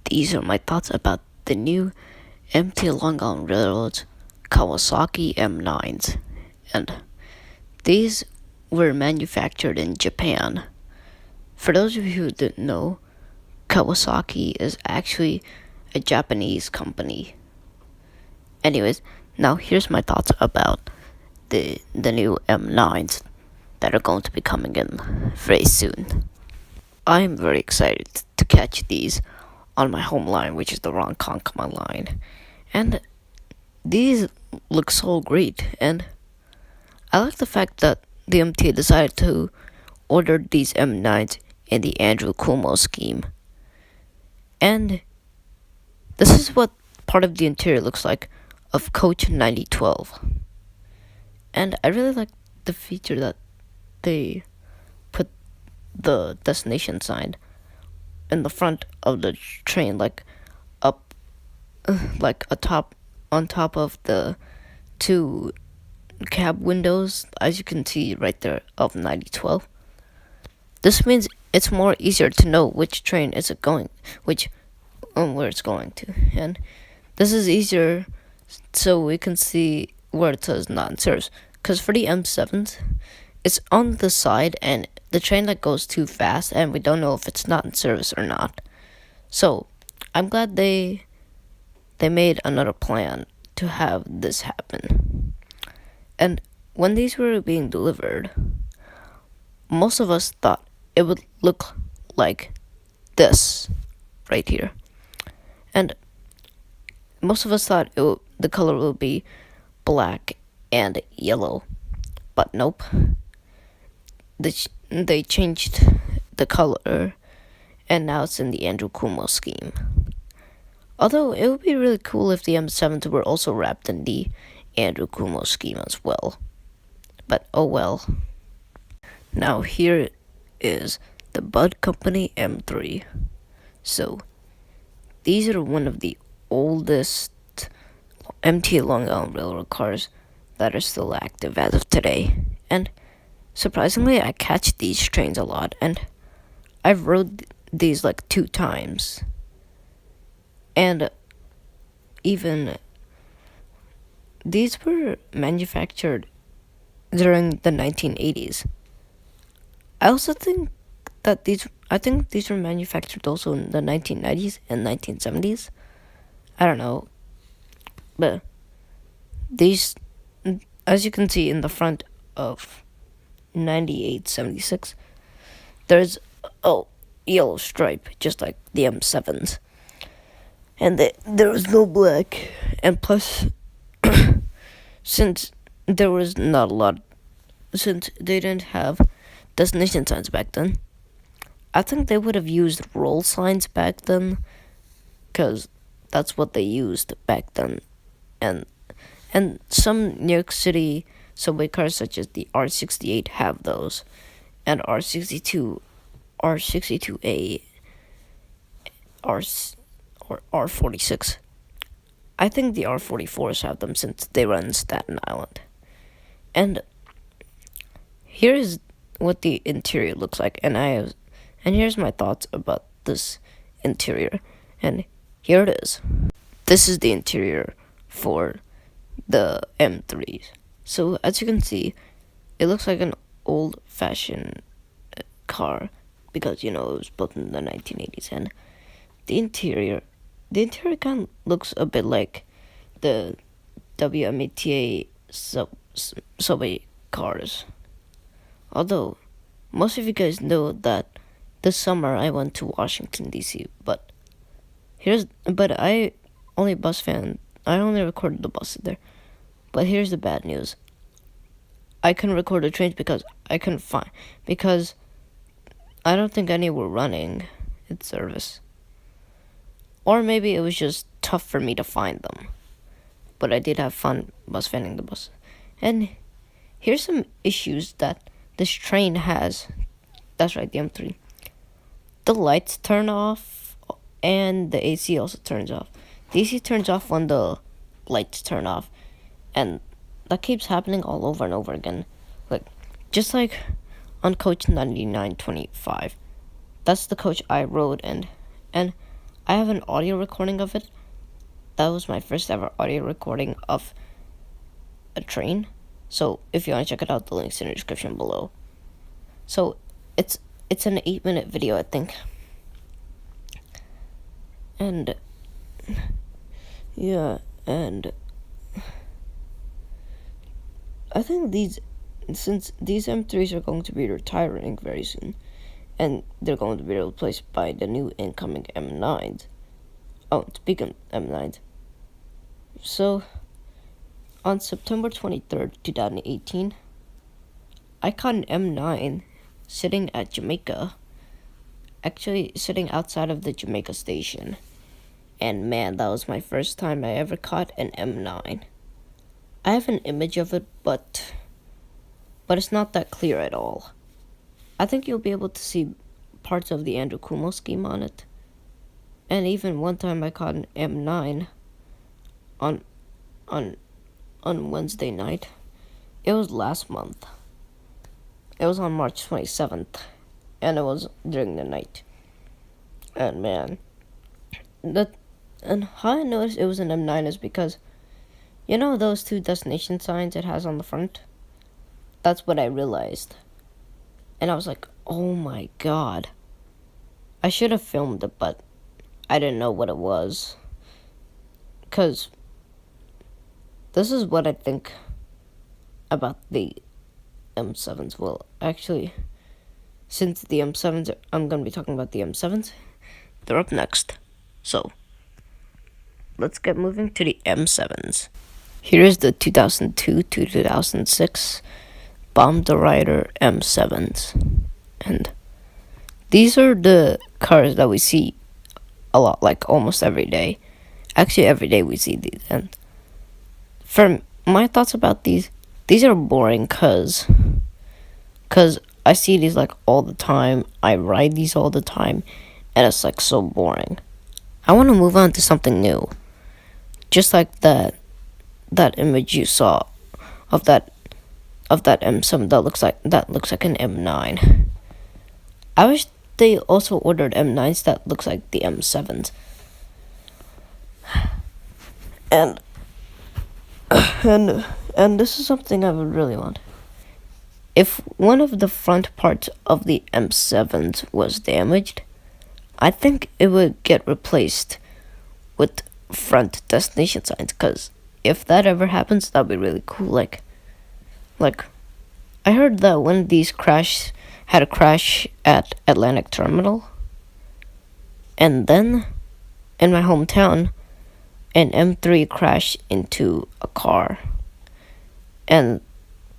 These are my thoughts about the new empty Long Island Railroad's Kawasaki M9s, and these were manufactured in Japan. For those of you who didn't know, Kawasaki is actually a Japanese company. Anyways, now here's my thoughts about the new M9s that are going to be coming in very soon. I'm very excited to catch these on my home line, which is the Ronkonkoma line. And these look so great, and I like the fact that the MTA decided to order these M9s in the Andrew Cuomo scheme. And this is what part of the interior looks like of Coach 9012. And I really like the feature that they put the destination sign in the front of the train, like up, like on top of the two cab windows, as you can see right there, of 9012. This means it's more easier to know which train is it going, where it's going to, and this is easier so we can see where it says not in service. Because for the M7s, it's on the side and the train that goes too fast, and we don't know if it's not in service or not. So I'm glad they made another plan to have this happen. And when these were being delivered, most of us thought it would look like this right here. And most of us thought the color would be black and yellow. But nope. They changed the color, and now it's in the Andrew Cuomo scheme. Although it would be really cool if the M7s were also wrapped in the Andrew Cuomo scheme as well. But oh well. Now here is the Bud Company M3. So these are one of the oldest MTA Long Island Railroad cars that are still active as of today. And surprisingly, I catch these trains a lot, and I've rode these like 2 times. And even these were manufactured during the 1980s. I also think that these were manufactured also in the 1990s and 1970s. I don't know. But these, as you can see in the front of 9876, there's a yellow stripe, just like the M7s. And there was no black. And plus, since there was not a lot, since they didn't have destination signs back then, I think they would have used roll signs back then, because that's what they used back then. And some New York City subway cars, such as the R68, have those, and R62, R62A, or R46. I think the R44s have them since they run Staten Island. And here's what the interior looks like, and here's my thoughts about this interior. And here it is. This is the interior for the M3s. So as you can see, it looks like an old-fashioned car because, it was built in the 1980s. And the interior kind of looks a bit like the WMATA subway cars. Although, most of you guys know that this summer I went to Washington, D.C., but I only recorded the buses there. But here's the bad news. I couldn't record the trains because because I don't think any were running in service. Or maybe it was just tough for me to find them. But I did have fun bus fanning the bus. And here's some issues that this train has. That's right, the M3. The lights turn off, and the AC also turns off. The AC turns off when the lights turn off, and that keeps happening all over and over again. Just like on coach 9925. That's the coach I rode, and I have an audio recording of it. That was my first ever audio recording of a train. So if you want to check it out, the link's in the description below. So it's an 8-minute video, I think. And yeah, and I think since these M3s are going to be retiring very soon, and they're going to be replaced by the new incoming M9s. Oh, speaking of M9s. So, on September 23rd, 2018, I caught an M9 sitting at Jamaica. Actually, sitting outside of the Jamaica station. And man, that was my first time I ever caught an M9. I have an image of it, but it's not that clear at all. I think you'll be able to see parts of the Andrew Cuomo scheme on it. And even one time I caught an M9 on Wednesday night. It was last month. It was on March 27th, and it was during the night. And man, and how I noticed it was an M9 is because, you know those 2 destination signs it has on the front? That's what I realized. And I was like, oh my god. I should have filmed it, but I didn't know what it was. 'Cause this is what I think about the M7s. Well, actually, since the M7s, I'm going to be talking about the M7s. They're up next. So, let's get moving to the M7s. Here's the 2002 to 2006 Bomb the Rider M7s. And these are the cars that we see a lot, like almost every day. Actually, every day we see these. And for my thoughts about these are boring cause I see these like all the time. I ride these all the time, and it's like so boring. I want to move on to something new. Just like that image you saw of that M7 that looks like an M9. I wish they also ordered M9s that looks like the M7s. And this is something I would really want. If one of the front parts of the M7s was damaged, I think it would get replaced with front destination signs, because if that ever happens, that'd be really cool. Like I heard that one of these had a crash at Atlantic Terminal, and then in my hometown, an M3 crashed into a car, and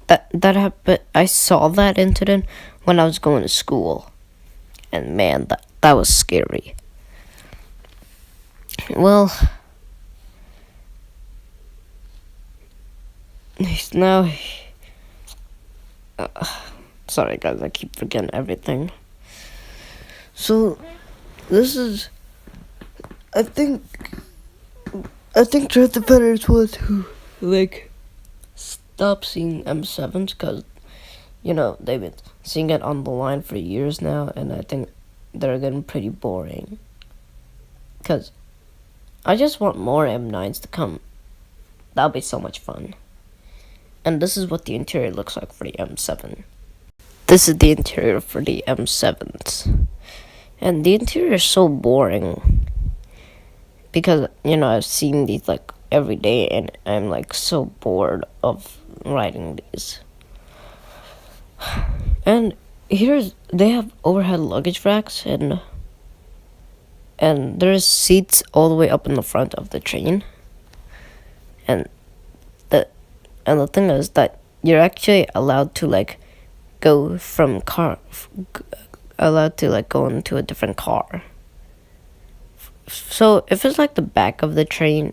that happened. I saw that incident when I was going to school, and man, that was scary. Well, now, sorry guys, I keep forgetting everything. So, this is, I think Dread Defenders want to, like, stop seeing M7s, because, you know, they've been seeing it on the line for years now, and I think they're getting pretty boring. Because I just want more M9s to come. That'll be so much fun. And this is what the interior looks like for the M7. This is the interior for the M7s. And the interior is so boring. Because, you know, I've seen these like every day, and I'm like so bored of riding these. And they have overhead luggage racks, and there's seats all the way up in the front of the train. And the thing is that you're actually allowed to like go into a different car. So if it's like the back of the train,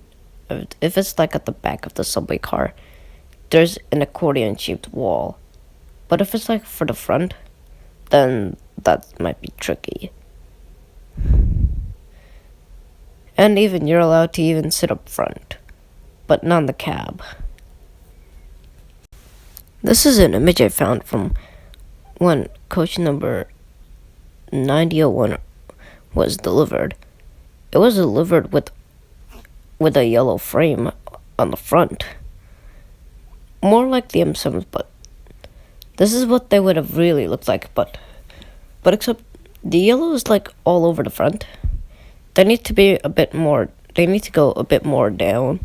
if it's like at the back of the subway car, there's an accordion shaped wall. But if it's like for the front, then that might be tricky. And even you're allowed to even sit up front, but not in the cab. This is an image I found from when coach number 9001 was delivered. it was delivered with a yellow frame on the front, more like the M7s, but this is what they would have really looked like. But except the yellow is like all over the front. They need to be a bit more. They need to go a bit more down,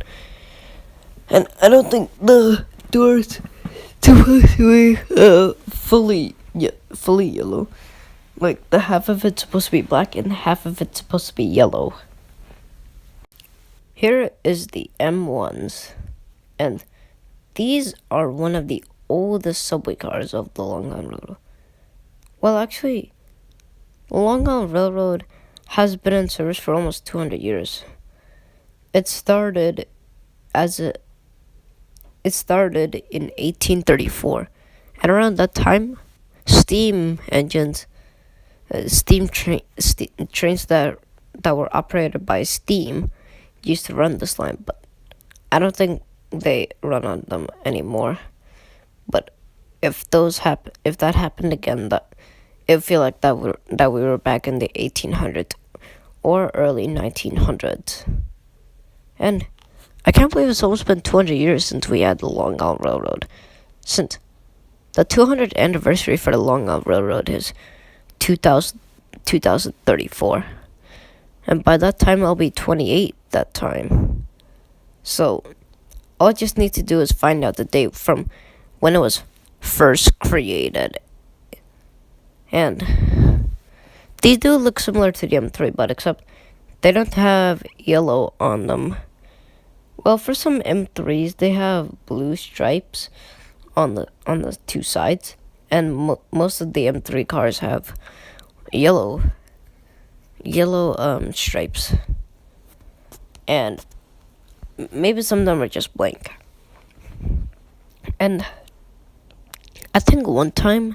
and I don't think the doors supposed to be fully yellow. Like the half of it's supposed to be black and half of it's supposed to be yellow. Here is the M1s, and these are one of the oldest subway cars of the Long Island Railroad. Well, actually, the Long Island Railroad has been in service for almost 200 years. It started in 1834, and around that time, steam engines, trains that were operated by steam used to run this line, but I don't think they run on them anymore. But if that happened again, that it would feel like that we were back in the 1800s or early 1900s. And I can't believe it's almost been 200 years since we had the Long Island Railroad. Since the 200th anniversary for the Long Island Railroad is 2034. And by that time, I'll be 28 that time. So, all I just need to do is find out the date from when it was first created. And these do look similar to the M3, but except they don't have yellow on them. Well, for some M3s, they have blue stripes on the two sides, and most of the M3 cars have yellow stripes, and maybe some of them are just blank. And I think one time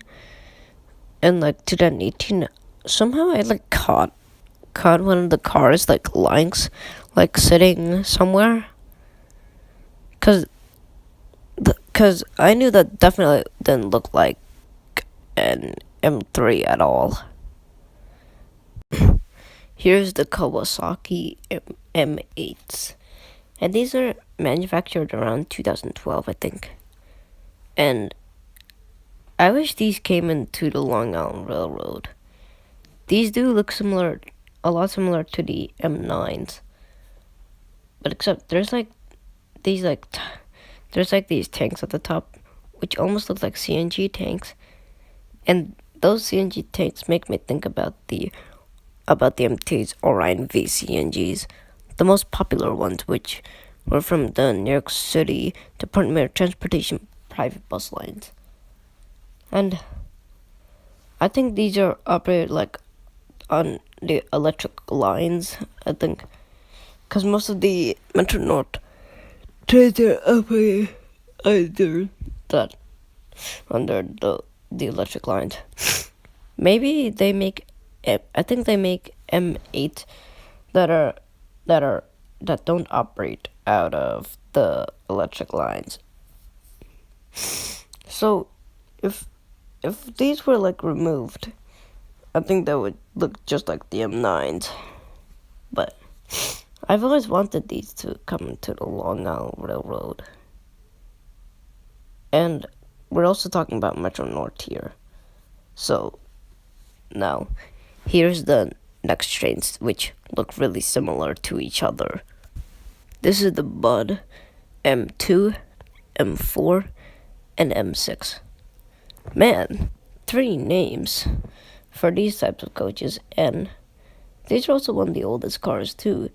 in like 2018, somehow I like caught one of the cars like lines like sitting somewhere, cause I knew that definitely didn't look like an M3 at all. Here's the Kawasaki M8s. And these are manufactured around 2012, I think. And I wish these came into the Long Island Railroad. These do look a lot similar to the M9s. But except there's these tanks at the top, which almost look like CNG tanks. And those CNG tanks make me think about the MT's Orion V CNGs, the most popular ones, which were from the New York City Department of Transportation private bus lines. And I think these are operated like on the electric lines, I think, because most of the Metro North trains are operated under the electric lines. Maybe they make, I think they make M8 that don't operate out of the electric lines. So if these were like removed, I think that would look just like the M9s. But I've always wanted these to come into the Long Island Railroad. And we're also talking about Metro North here. So now here's the next trains, which look really similar to each other. This is the Bud M2, M4, and M6. Man, 3 names for these types of coaches, and these are also one of the oldest cars too,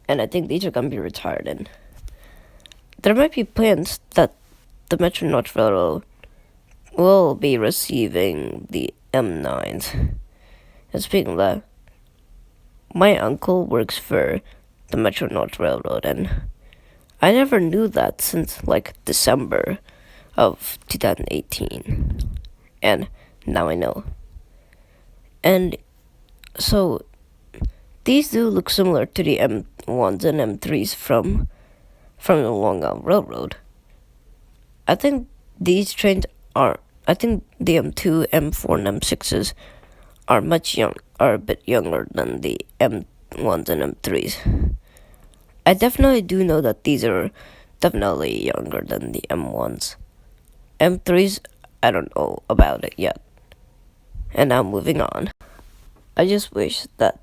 and I think these are going to be retired in. There might be plans that the Metro North Railroad will be receiving the M9s. And speaking of that, my uncle works for the Metro North Railroad, and I never knew that since like December of 2018. And now I know. And so these do look similar to the M1s and M3s from the Long Island Railroad. I think these trains are, I think the M2, M4, and M6s are a bit younger than the M1s and M3s. I definitely do know that these are definitely younger than the M1s. M3s, I don't know about it yet. And now moving on. I just wish that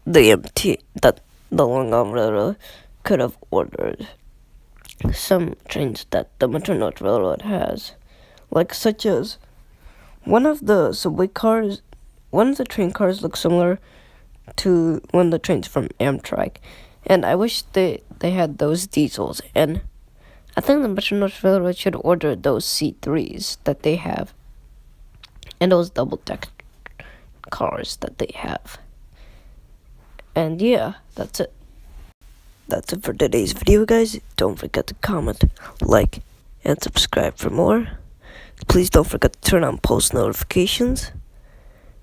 that the Long Island Railroad could have ordered some trains that the Metro North Railroad has, like such as one of the train cars looks similar to one of the trains from Amtrak, and I wish they had those diesels. And I think the Metro North Railroad should order those C3s that they have, and those double deck cars that they have. And yeah, that's it. That's it for today's video, guys. Don't forget to comment, like, and subscribe for more. Please don't forget to turn on post notifications.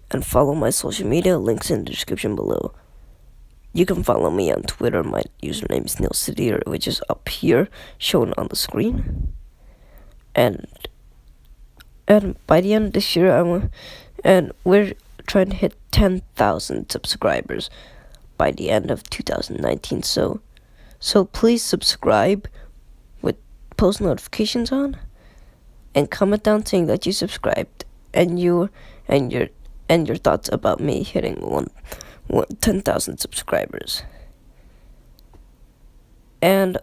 And follow my social media, links in the description below. You can follow me on Twitter. My username is NeilCity, which is up here, shown on the screen. And by the end of this year, we're trying to hit 10,000 subscribers by the end of 2019. So please subscribe with post notifications on, and comment down saying that you subscribed and your thoughts about me hitting 10,000 subscribers. And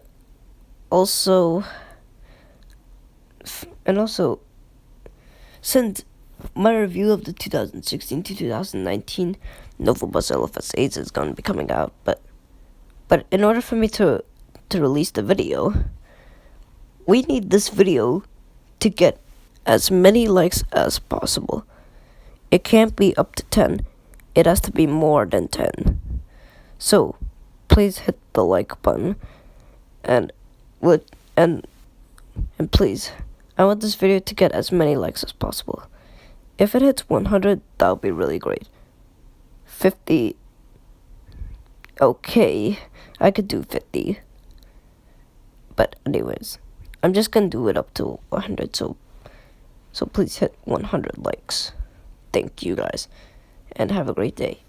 also, since my review of the 2016 to 2019 Novabus LFS8s is going to be coming out, but in order for me to release the video, we need this video to get as many likes as possible. It can't be up to 10. It has to be more than 10. So, please hit the like button, and please, I want this video to get as many likes as possible. If it hits 100, that would be really great. 50, okay, I could do 50. But anyways, I'm just gonna do it up to 100, so please hit 100 likes. Thank you guys, and have a great day.